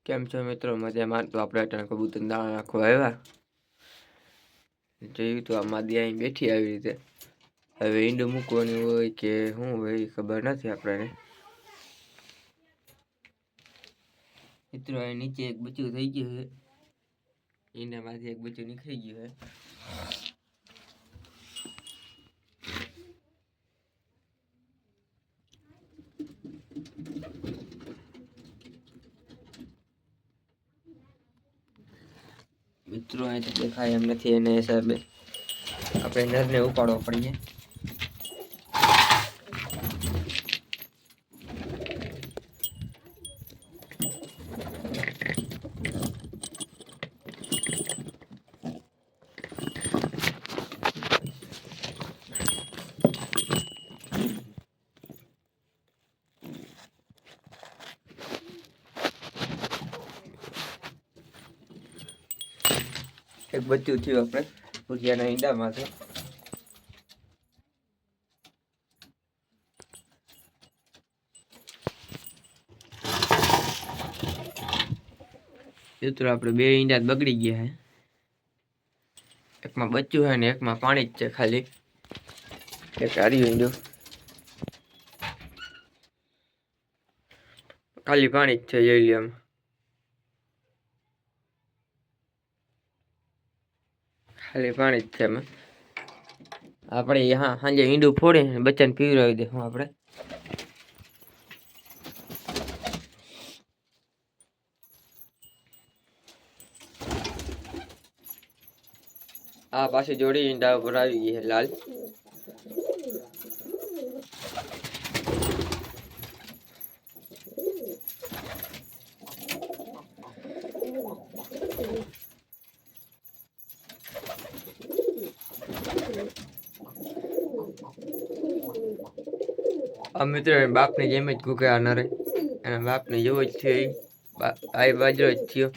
કેમ છો મિત્રો? મજામાં? તો આપણે અટાણે કબૂતર દાણા નાખવા આવ્યા. જોયું તો આ માદી અહીં બેઠી આવી રીતે. હવે ઈંડું મૂકવાની હોય કે શું હોય એ ખબર નથી આપણને. મિત્રો અહીં નીચે એક બચ્ચું થઈ ગયું છે. ઈંડામાંથી એક બચ્ચું નીકળી ગયું છે. મિત્રો અહીં દેખાય એમ નથી, એને હિસાબે આપણે નરને ઉપાડવો પડીએ. એક બચ્ચું થયું આપણે ભુજિયાના ઈંડામાંથી. મિત્રો આપણે બે ઈંડા બગડી ગયા હે. એકમાં બચ્ચું હે ને એકમાં પાણી જ છે ખાલી. એક હાર્યું ઈંડું ખાલી પાણી જ છે. જોઈ લ્યો ખાલી પાણી જ છે એમાં. આપણે સાંજે ઈંડું ફોડી બચ્ચાને પીવડાવી દઈશું આપણે. આ પાછી જોડી ઈંડા ઉપર આવી ગઈ છે લાલ. આ મિત્રો બાપની જેમ જ ગુગ્યા નરે, એના બાપને જેવો જ થયો, આ બાજરો જ થયો.